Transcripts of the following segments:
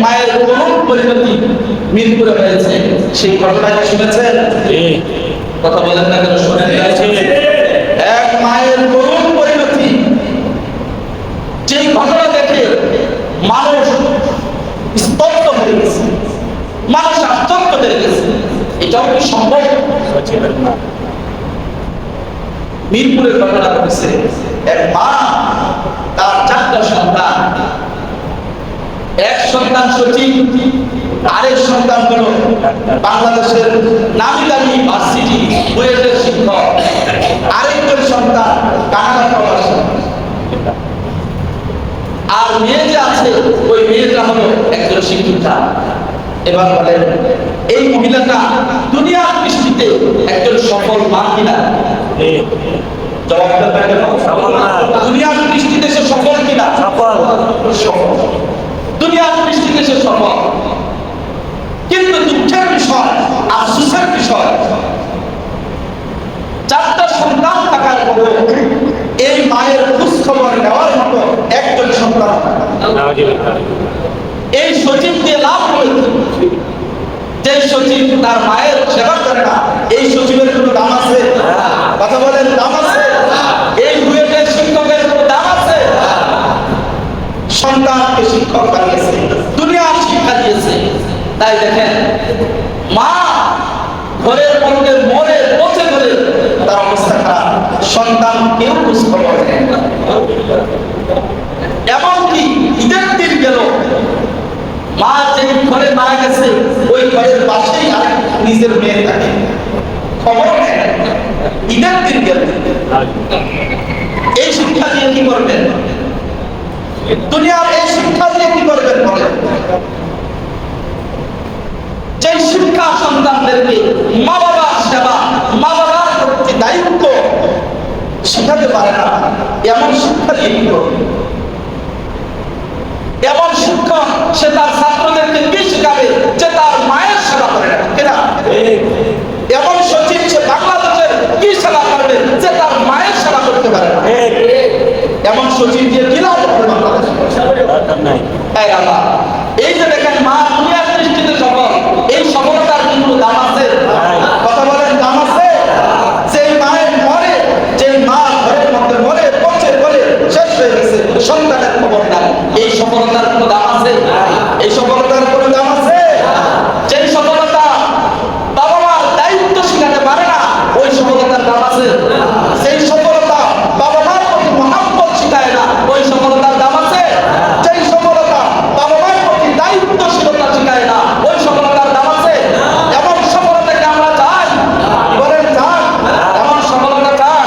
মায়ের করুণ পরিণতি মিরপুরে হয়েছে। সেই ঘটনা কি শুনেছেন? কথা বলেন না কেন? শুনেন? এক মায়ের করুণ পরিণতি, যে ঘটনা দেখে মানুষ স্তব্ধ হয়ে গেছে, মানুষ আশ্চর্য হয়ে গেছে। এটাও কি সম্ভব? মিরপুরের ঘটনা ঘটেছে। এক মা, তার 4টা সন্তান, এক সন্তান সচিব, আরেক সন্তান হলো বাংলাদেশের নামি দামি ইউনিভার্সিটি বুয়েটের শিক্ষক, আরেকজন সন্তান কানাডা প্রবাসী, আর মেয়ে যে আছে ওই মেয়েটা হলো একজন শিক্ষিকা। এবার বলেন, এই মহিলাটা দুনিয়ার দৃষ্টিতে একজন সফল মা কিনা? জবাবটা দেন। দুনিয়ার দৃষ্টিতে সে সফল কিনা? সফল। দুনিয়ার দৃষ্টিতে সে সফল। কিন্তু দুঃখের বিষয়, আফসোসের বিষয়, 4টা সন্তান থাকার পরেও এই মায়ের খোঁজ খবর নেওয়ার মতো একজন সন্তান। এই সচিব দিয়ে লাভ হয়েছে, যে সচিব তার মায়ের সেবা করে না, এই সচিবের কোনো দাম আছে? কথা বলেন, দাম আছে? এই বুয়েটের শিক্ষকের কোনো দাম আছে? সন্তানকে শিক্ষক বানিয়েছে, দুনিয়ার শিক্ষা দিয়েছে। তাই দেখেন, মা ঘরের মধ্যে মরে পচে গেলে তার অবস্থা খারাপ, সন্তান কেউ খোঁজ খবর নেয় না। এমনকি ঈদের দিন গেল, মা যে ঘরে মারা গেছে ওই ঘরের পাশেই নিজের মেয়ে থাকে, খবর নেয়। ঈদের দিন গেল। এই শিক্ষা দিয়ে কি করবেন? দুনিয়ার এই শিক্ষা দিয়ে কি করবেন বলেন? যে শিক্ষা সন্তানদেরকে মা বাবার সেবা, মা বাবার প্রতি দায়িত্ব শেখাতে পারে না, এমন শিক্ষা দিয়ে কি করবে? এমন শিক্ষক সে তার ছাত্রদেরকে কি শেখাবে? যে তার মায়ের সেবা করে না, কিনা? এমন সচিব সে বাংলাদেশের কি সেবা করবে? যে তার মায়ের সেবা করতে পারে না। এমন সচিব দিয়ে কি লাভ হবে বাংলাদেশে? এই যে দেখেন, মা দুনিয়ার দৃষ্টিতে সফল, এই সফলতার কিন্তু দাম আছে? কথা বলেন, দাম আছে? যে মায়ের মরে, যে মা ঘরের মধ্যে মরে পচে গলে শেষ হয়ে গেছে, সন্তানের খবর নাই, এই সফলতার কোনো দাম আছে? এই সফলতার কোনো দাম আছে? যে সফলতা বাবা মার দায়িত্ব শিখাতে পারে না, ওই সফলতার দাম আছে? সেই সফলতা বাবা মার প্রতি মহাব্বত শিখায় না, ওই সফলতার দাম আছে? যেই সফলতা বাবা মার প্রতি দায়িত্বশীলতা শিখায় না, ওই সফলতার দাম আছে? এমন সফলতাকে আমরা চাই? বলেন, চাই? এমন সফলতা চাই?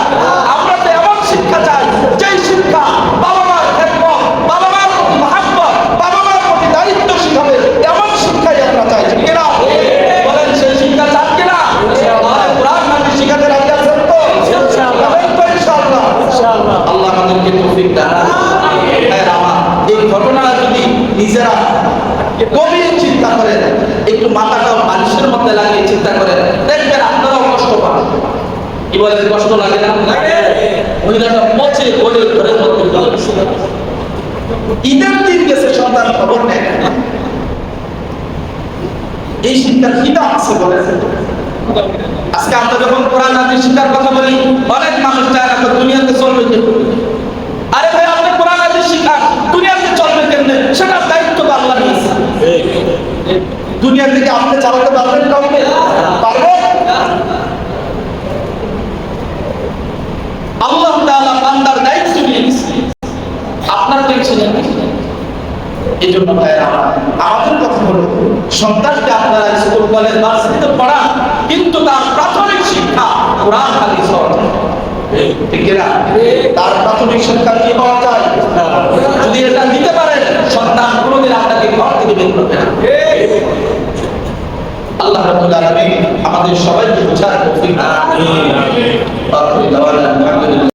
আমরা তো এমন শিক্ষা চাই, যেই শিক্ষা বাবা মার খেদমত, বাবা মার প্রতি মহাব্বত, বাবা মার প্রতি দায়িত্ব শিখাবে, এমন শিক্ষাই আমরা চাই, ঠিক কিনা? বলেন, সেই শিক্ষা চান কিনা? কোরআন হাদিস শিখাতে রাজি আছেন তো? ইনশাআল্লাহ। আল্লাহ আমাদেরকে তৌফিক দান। এই ঘটনা যদি নিজেরা গভীর চিন্তা করেন, একটু মাথাটা মানুষের মধ্যে লাগিয়ে চিন্তা করেন, দেখবেন আপনারাও কষ্ট পাবেন। কি বলেন, কষ্ট লাগে না? মহিলাটা পচে গলে ঘরের মধ্যে ঈদের দিন গেছে, সন্তান খবর নেয়। এই শিক্ষার কি দাম আছে বলেন? আজকে আমরা যখন কোরআন হাদিস শিক্ষার কথা বলি, অনেক মানুষ চায় না দুনিয়াতে চলবে কি? আরে ভাই, আপনি কোরআন হাদিস শিখান, দুনিয়াতে চলবে কেমনে? সেটার দায়িত্ব তো আল্লাহ নিয়েছে। দুনিয়া থেকে আপনি চালাতে পারবেন কাউকে? পারবেন? আল্লাহ তাআলা বান্দার দায়িত্ব নিয়েছে, আপনার টেনশন নেই। এই জন্য ভাইরা, আমাদের কথা হলো, সন্তানকে আপনারা স্কুল কলেজ ভার্সিটিতে পড়ান, কিন্তু তার প্রাথমিক শিক্ষা কোরআন হাদিস হওয়া চাই, ঠিক কিনা? তার প্রাথমিক শিক্ষা কি হওয়া চাই? যদি এটা দিতে পারেন, সন্তান কোনোদিন আপনাকে ঘর থেকে বের করবে না। আল্লাহ রাব্বুল আলামিন আমাদের সবাইকে বোঝার তৌফিক দান।